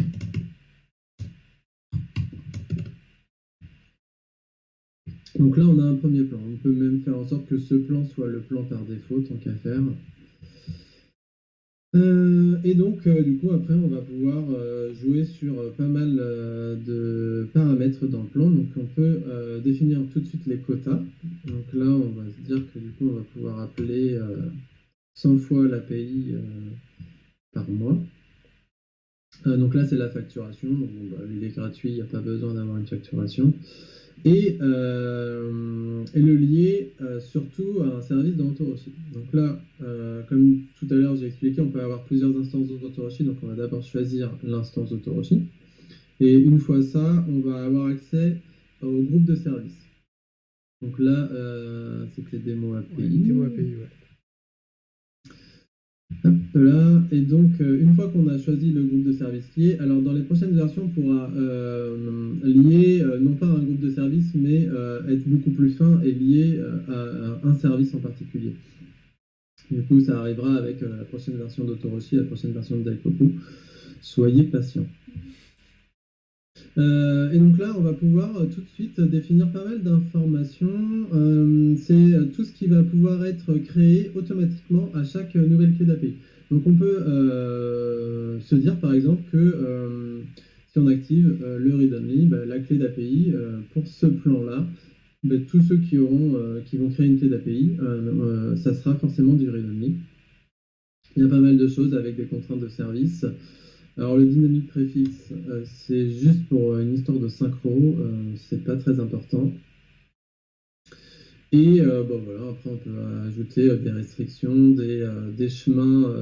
Donc là, on a un premier plan. On peut même faire en sorte que ce plan soit le plan par défaut, tant qu'à faire. Et donc, du coup, après, on va pouvoir jouer sur pas mal de paramètres dans le plan. Donc, on peut définir tout de suite les quotas. Donc là, on va se dire que du coup, on va pouvoir appeler 100 fois l'API par mois. Donc là, c'est la facturation. Donc, bon, bah, il est gratuit, il n'y a pas besoin d'avoir une facturation. Et le lier surtout à un service dans Autoroshi. Donc là, comme tout à l'heure j'ai expliqué, on peut avoir plusieurs instances d'Autoroshi. Donc on va d'abord choisir l'instance d'Autoroshi. Et une fois ça, on va avoir accès au groupe de services. Donc là, c'est que les démos API. Ouais, démo API, ouais. Hop là, et donc une fois qu'on a choisi le groupe de services lié, alors dans les prochaines versions, on pourra lier non pas un groupe de services, mais être beaucoup plus fin et lié à un service en particulier. Du coup, ça arrivera avec la prochaine version d'Autoroshi, la prochaine version de Daikoku. Soyez patients. Et donc là, on va pouvoir tout de suite définir pas mal d'informations. C'est tout ce qui va pouvoir être créé automatiquement à chaque nouvelle clé d'API. Donc on peut se dire par exemple que si on active le read-only, bah, la clé d'API pour ce plan-là, bah, tous ceux qui vont créer une clé d'API, ça sera forcément du read-only. Il y a pas mal de choses avec des contraintes de service. Alors le dynamique préfixe, c'est juste pour une histoire de synchro, c'est pas très important. Et bon voilà, après on peut ajouter des restrictions, des chemins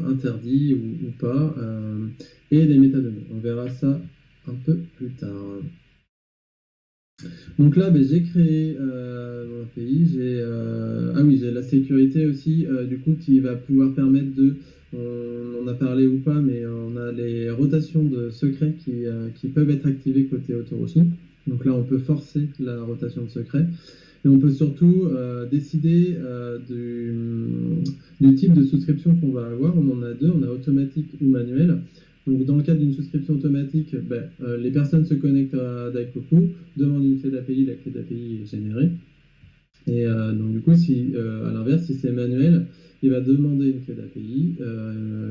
interdits ou pas, et des métadonnées. On verra ça un peu plus tard. Donc là, ben, j'ai créé mon API, j'ai la sécurité aussi, du coup, qui va pouvoir permettre on en a parlé ou pas, mais on a les rotations de secrets qui peuvent être activées côté Autoroshi. Donc là, on peut forcer la rotation de secrets. Et on peut surtout décider du type de souscription qu'on va avoir. On en a deux, on a automatique ou manuel. Donc, dans le cadre d'une souscription automatique, les personnes se connectent à Daikoku, demandent une clé d'API, la clé d'API est générée. Et donc, du coup, à l'inverse, si c'est manuel, il va demander une clé d'API,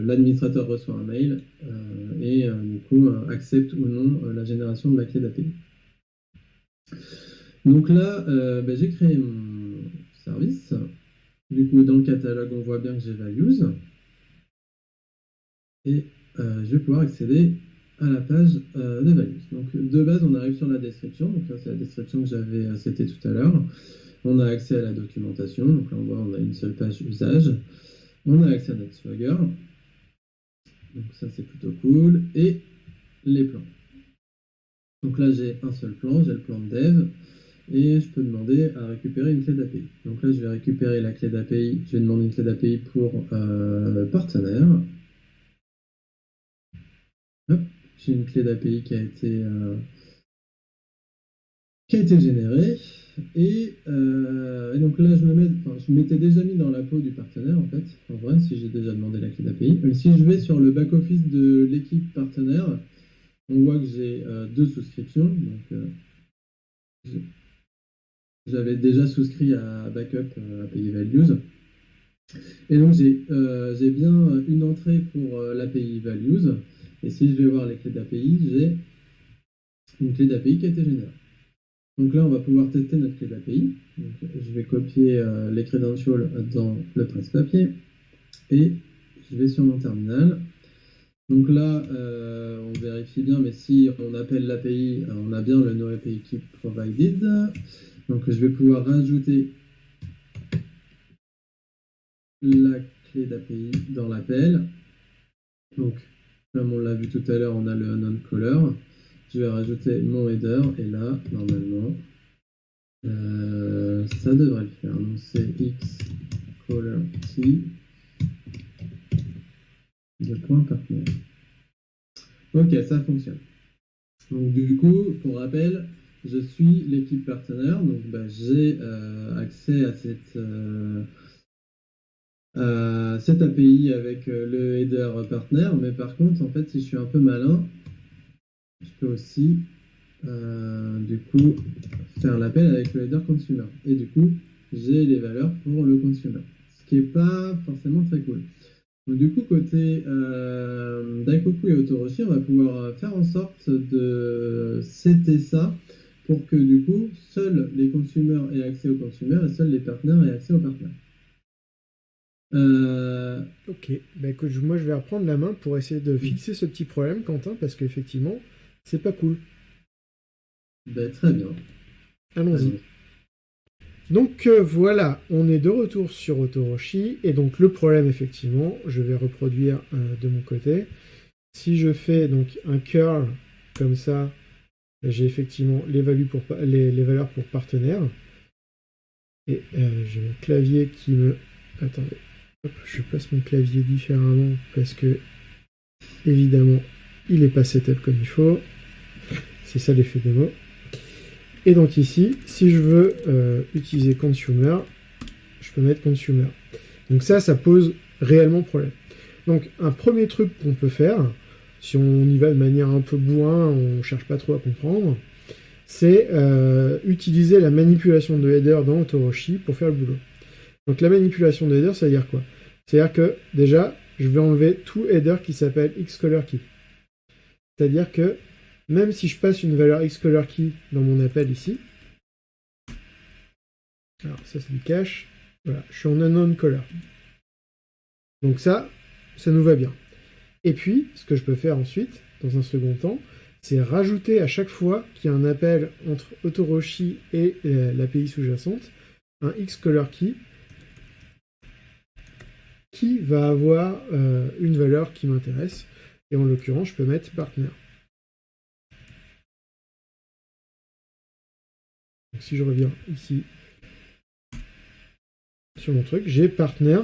l'administrateur reçoit un mail et du coup, accepte ou non la génération de la clé d'API. Donc là, j'ai créé mon service. Du coup, dans le catalogue, on voit bien que j'ai values. Et je vais pouvoir accéder à la page de values. Donc de base, on arrive sur la description. Donc là, c'est la description que j'avais citée tout à l'heure. On a accès à la documentation. Donc là, on voit on a une seule page usage. On a accès à notre Swagger. Donc ça, c'est plutôt cool. Et les plans. Donc là, j'ai un seul plan. J'ai le plan de dev. Et je peux demander à récupérer une clé d'API. Donc là, je vais récupérer la clé d'API. Je vais demander une clé d'API pour partenaire. Hop, j'ai une clé d'API qui a été générée. Et donc là, je m'étais déjà mis dans la peau du partenaire, en fait, en vrai, si j'ai déjà demandé la clé d'API. Si je vais sur le back-office de l'équipe partenaire, on voit que j'ai deux souscriptions. Donc, j'avais déjà souscrit à Backup API Values. Et donc, j'ai bien une entrée pour l'API Values. Et si je vais voir les clés d'API, j'ai une clé d'API qui a été générée. Donc là, on va pouvoir tester notre clé d'API. Je vais copier les credentials dans le presse-papier et je vais sur mon terminal. Donc là, on vérifie bien, mais si on appelle l'API, on a bien le NoAPI Keep Provided. Donc je vais pouvoir rajouter la clé d'API dans l'appel. Donc, comme on l'a vu tout à l'heure, on a le unknown caller. Je vais rajouter mon header et là, normalement, ça devrait le faire. Donc c'est x caller key de point partenaire. Ok, ça fonctionne. Donc du coup, pour rappel, je suis l'équipe partenaire, donc j'ai accès à cette API avec le header partner, mais par contre, en fait, si je suis un peu malin, je peux aussi du coup faire l'appel avec le header consumer. Et du coup, j'ai les valeurs pour le consumer, ce qui n'est pas forcément très cool. Donc, du coup, côté Daikoku et Otoroshi, on va pouvoir faire en sorte de setter ça pour que du coup, seuls les consumers aient accès aux consumers et seuls les partenaires aient accès aux partenaires. Ok, bah écoute, moi je vais reprendre la main pour essayer de fixer ce petit problème, Quentin, parce qu'effectivement, c'est pas cool. Très bien. Allons-y. Allons. Donc voilà, on est de retour sur Otoroshi, et donc le problème, effectivement, je vais reproduire de mon côté. Si je fais donc un curl comme ça, j'ai effectivement les valeurs pour partenaire. Et j'ai mon clavier qui me... Attendez, hop, je place mon clavier différemment parce que, évidemment, il n'est pas setup comme il faut. C'est ça l'effet démo. Et donc ici, si je veux utiliser consumer, je peux mettre consumer. Donc ça pose réellement problème. Donc un premier truc qu'on peut faire, si on y va de manière un peu bourrin, on cherche pas trop à comprendre, c'est utiliser la manipulation de header dans Otoroshi pour faire le boulot. Donc la manipulation de header, ça veut dire quoi? C'est-à-dire que déjà, je vais enlever tout header qui s'appelle xColorKey. C'est-à-dire que même si je passe une valeur xColorKey dans mon appel ici, alors ça c'est du cache, voilà, je suis en unknown color. Donc ça nous va bien. Et puis, ce que je peux faire ensuite, dans un second temps, c'est rajouter à chaque fois qu'il y a un appel entre Otoroshi et l'API sous-jacente, un xColorKey qui va avoir une valeur qui m'intéresse. Et en l'occurrence, je peux mettre partner. Donc si je reviens ici sur mon truc, j'ai partner,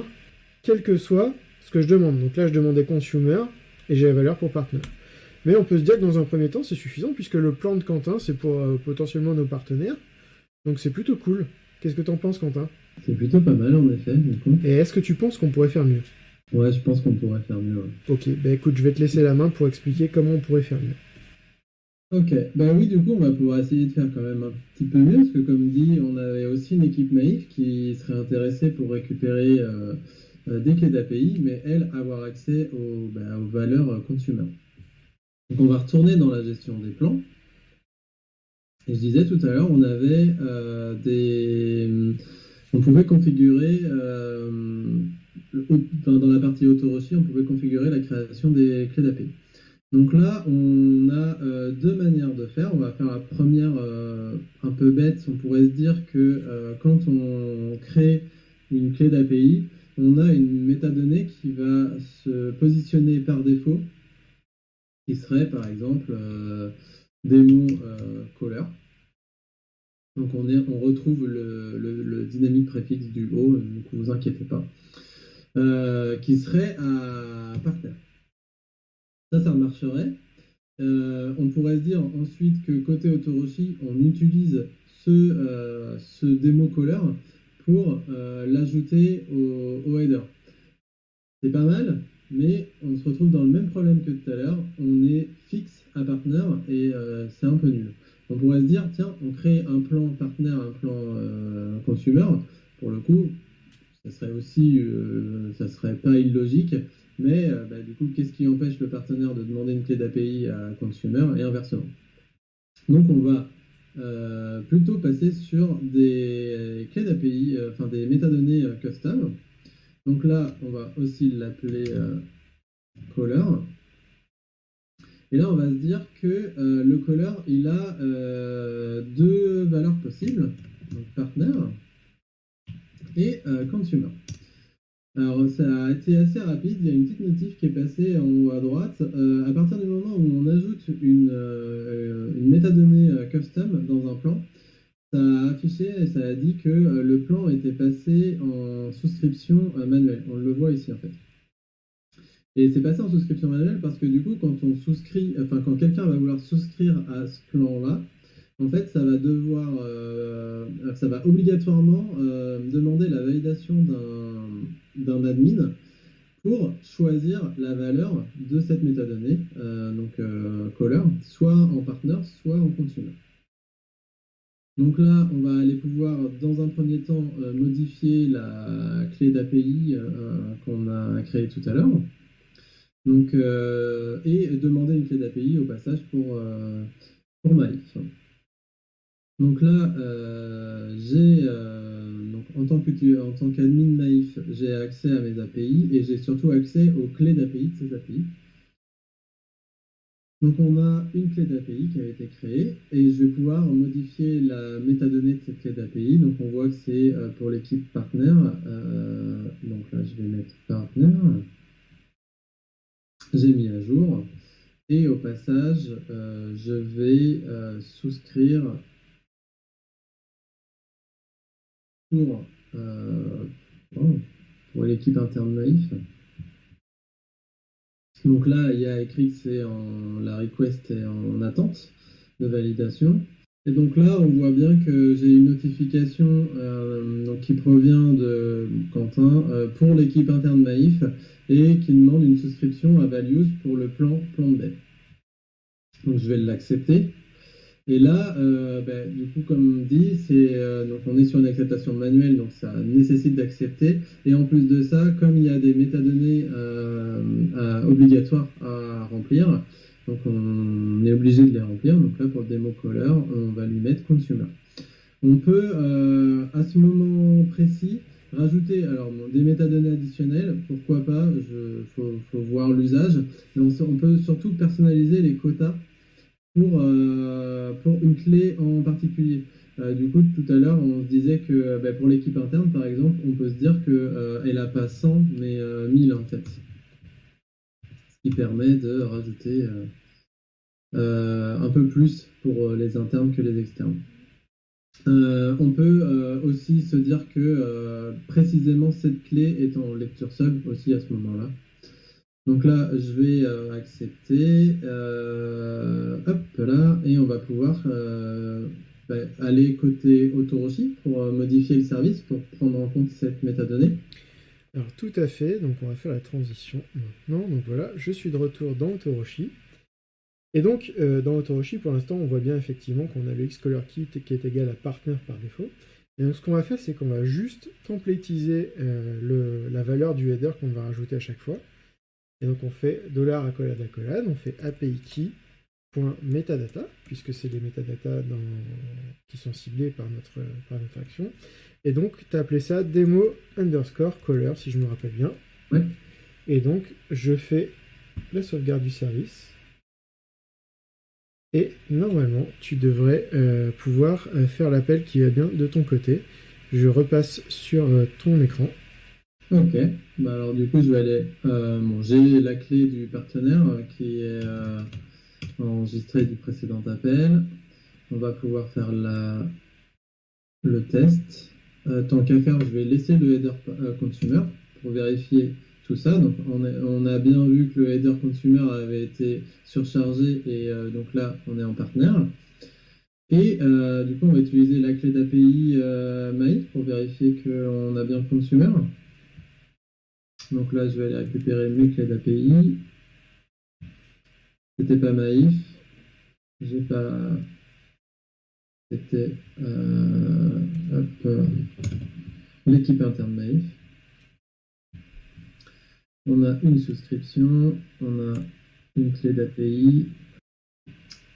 quel que soit ce que je demande. Donc là, je demandais consumer et j'ai la valeur pour partner. Mais on peut se dire que dans un premier temps, c'est suffisant puisque le plan de Quentin, c'est pour potentiellement nos partenaires. Donc c'est plutôt cool. Qu'est-ce que t'en penses, Quentin? C'est plutôt pas mal en effet, du coup. Et est-ce que tu penses qu'on pourrait faire mieux? Ouais, je pense qu'on pourrait faire mieux. Ouais. Ok, bah écoute, je vais te laisser la main pour expliquer comment on pourrait faire mieux. Ok, oui, du coup, on va pouvoir essayer de faire quand même un petit peu mieux, parce que comme dit, on avait aussi une équipe Maïf qui serait intéressée pour récupérer des clés d'API, mais elle, avoir accès aux valeurs consumer. Donc on va retourner dans la gestion des plans. Et je disais tout à l'heure, on avait on pouvait configurer, dans la partie Autoroshi, on pouvait configurer la création des clés d'API. Donc là, on a deux manières de faire. On va faire la première un peu bête. On pourrait se dire que quand on crée une clé d'API, on a une métadonnée qui va se positionner par défaut, qui serait par exemple démon caller. Donc on retrouve le dynamique préfixe du haut, donc vous inquiétez pas, qui serait à partenaire. Ça marcherait. On pourrait se dire ensuite que côté Otoroshi, on utilise ce démo caller pour l'ajouter au header. C'est pas mal, mais on se retrouve dans le même problème que tout à l'heure. On est fixe à partenaire et c'est un peu nul. On pourrait se dire, tiens, on crée un plan partenaire, un plan consumer. Pour le coup, ça serait pas illogique, mais du coup, qu'est-ce qui empêche le partenaire de demander une clé d'API à consumer et inversement? Donc, on va plutôt passer sur des clés d'API, enfin des métadonnées custom. Donc là, on va aussi l'appeler caller. Et là, on va se dire que le caller, il a deux valeurs possibles, donc partner et consumer. Alors, ça a été assez rapide. Il y a une petite notif qui est passée en haut à droite. À partir du moment où on ajoute une métadonnée custom dans un plan, ça a affiché et ça a dit que le plan était passé en souscription manuelle. On le voit ici en fait. Et c'est passé en souscription manuelle parce que du coup, quand on souscrit, enfin quand quelqu'un va vouloir souscrire à ce plan-là, En fait, ça va obligatoirement demander la validation d'un admin pour choisir la valeur de cette métadonnée, caller, soit en partner, soit en consumer. Donc là, on va aller pouvoir, dans un premier temps, modifier la clé d'API qu'on a créée tout à l'heure. Donc, et demander une clé d'API au passage pour Maïf. Donc là, en tant qu'admin Maïf, j'ai accès à mes API et j'ai surtout accès aux clés d'API de ces API. Donc on a une clé d'API qui a été créée et je vais pouvoir modifier la métadonnée de cette clé d'API. Donc on voit que c'est pour l'équipe partner. Donc là, je vais mettre partner. J'ai mis à jour. Et au passage, je vais souscrire pour, euh, oh, pour l'équipe interne Naïf. Donc là, il y a écrit que la request est en attente de validation. Et donc là, on voit bien que j'ai une notification qui provient de Quentin pour l'équipe interne Maïf et qui demande une souscription à Values pour le plan de dev. Donc je vais l'accepter. Et là, du coup, comme dit, donc on est sur une acceptation manuelle, donc ça nécessite d'accepter. Et en plus de ça, comme il y a des métadonnées obligatoires à remplir, donc on est obligé de les remplir. Donc là, pour le démo caller, on va lui mettre consumer. On peut, à ce moment précis, rajouter des métadonnées additionnelles. Pourquoi pas, faut voir l'usage. Mais on peut surtout personnaliser les quotas pour une clé en particulier. Du coup, tout à l'heure, on se disait que pour l'équipe interne, par exemple, on peut se dire qu'elle n'a pas 100, mais 1000 en fait. Ce qui permet de rajouter un peu plus pour les internes que les externes. On peut aussi se dire que précisément cette clé est en lecture seule aussi à ce moment-là. Donc là, je vais accepter. Hop là, et on va pouvoir aller côté Autoroshi pour modifier le service, pour prendre en compte cette métadonnée. Alors tout à fait, donc on va faire la transition maintenant. Donc voilà, je suis de retour dans Autoroshi. Et donc dans Autoroshi, pour l'instant, on voit bien effectivement qu'on a le Xcolor Kit qui est égal à partner par défaut. Et donc ce qu'on va faire, c'est qu'on va juste templatiser la valeur du header qu'on va rajouter à chaque fois. Et donc on fait $accolade, on fait API key.metadata, puisque c'est les métadatas qui sont ciblés par notre action. Et donc tu as appelé ça demo underscore caller, si je me rappelle bien. Ouais. Et donc je fais la sauvegarde du service. Et normalement, tu devrais pouvoir faire l'appel qui va bien de ton côté. Je repasse sur ton écran. Ok, alors du coup je vais aller. J'ai la clé du partenaire qui est enregistrée du précédent appel. On va pouvoir faire le test. Tant qu'à faire, je vais laisser le header consumer pour vérifier tout ça. Donc on a bien vu que le header consumer avait été surchargé et donc là on est en partenaire. Et du coup on va utiliser la clé d'API Maïf pour vérifier qu'on a bien le consumer. Donc là, je vais aller récupérer mes clés d'API. C'était pas Maïf. J'ai pas. C'était l'équipe interne Maïf. On a une souscription, on a une clé d'API.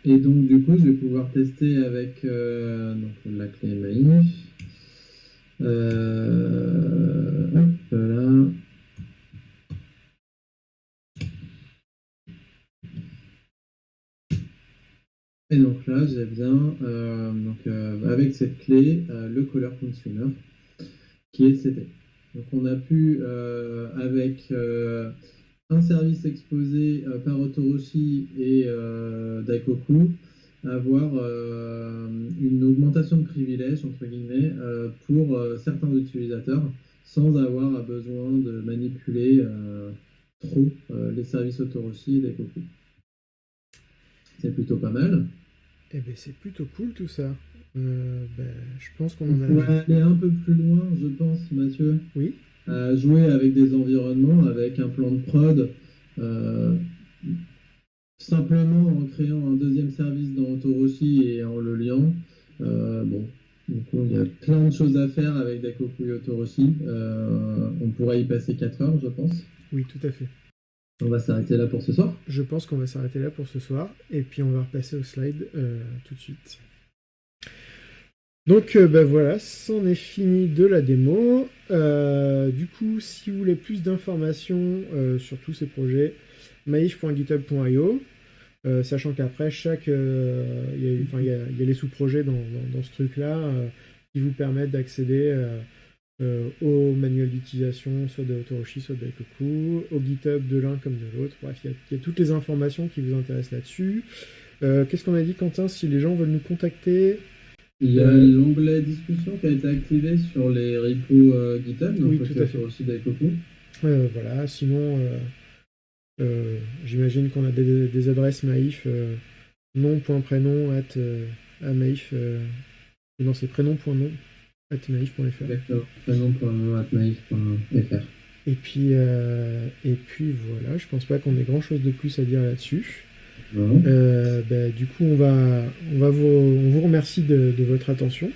Et donc, du coup, je vais pouvoir tester avec la clé Maïf. Hop là. Et donc là, j'ai bien, avec cette clé, le caller consumer qui est CT. Donc on a pu, avec un service exposé par Autoroshi et Daikoku, avoir une augmentation de privilèges, entre guillemets, pour certains utilisateurs, sans avoir besoin de manipuler trop les services Autoroshi et Daikoku. C'est plutôt pas mal. Eh ben, c'est plutôt cool tout ça. Je pense qu'on en On a. pourrait aller un peu plus loin, je pense, Mathieu. Oui. Jouer avec des environnements, avec un plan de prod, euh, simplement en créant un deuxième service dans Autoroshi et en le liant. Bon, du coup, il y a plein de choses à faire avec Daikoku et Autoroshi. On pourrait y passer 4 heures, je pense. Oui, tout à fait. On va s'arrêter là pour ce soir. Je pense qu'on va s'arrêter là pour ce soir. Et puis on va repasser au slide tout de suite. Donc voilà, c'en est fini de la démo. Du coup, si vous voulez plus d'informations sur tous ces projets, maif.github.io. Sachant qu'après, il y a les sous-projets dans ce truc-là qui vous permettent d'accéder au manuel d'utilisation, soit de Autoroshi, soit de Daikoku, au GitHub de l'un comme de l'autre. Bref, il y a toutes les informations qui vous intéressent là-dessus. Qu'est-ce qu'on a dit, Quentin? Si les gens veulent nous contacter... Il y a l'onglet discussion qui a été activé sur les repos GitHub, donc oui, tout à fait. Autoroshi Daikoku. Voilà, sinon... j'imagine qu'on a des adresses maïf nom.prénom @ maïf non, c'est prénom.nom @ maïf.fr. Exactement, prénom.nom @ maïf.fr. Et puis voilà, je pense pas qu'on ait grand chose de plus à dire là-dessus. Du coup, on vous remercie de votre attention.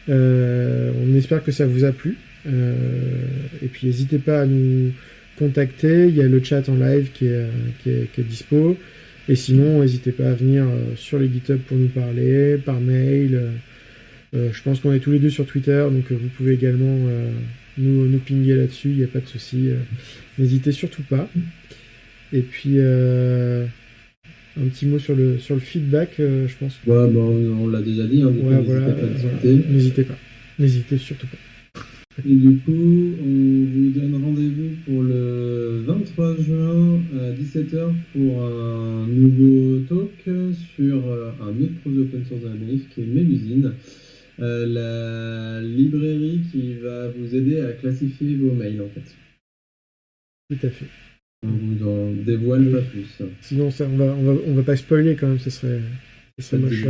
On espère que ça vous a plu. Et puis n'hésitez pas à nous contacter, il y a le chat en live qui est dispo, et sinon n'hésitez pas à venir sur les GitHub pour nous parler, par mail. Je pense qu'on est tous les deux sur Twitter, donc vous pouvez également nous pinguer là-dessus, il n'y a pas de souci, n'hésitez surtout pas. Et puis un petit mot sur le feedback, je pense. Ouais, on l'a déjà dit, n'hésitez pas, n'hésitez surtout pas. Et du coup, on vous donne rendez-vous pour le 23 juin à 17h pour un nouveau talk sur un autre projet open source de la Maïf qui est Mélusine, la librairie qui va vous aider à classifier vos mails en fait. Tout à fait. On vous en dévoile pas plus. Sinon, on va pas spoiler quand même, ce serait moche.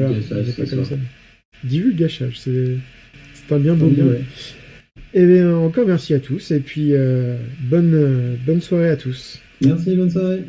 Divulgachage, c'est un bien beau bien. Ouais. Et bien, encore merci à tous, et puis bonne soirée à tous. Merci, bonne soirée.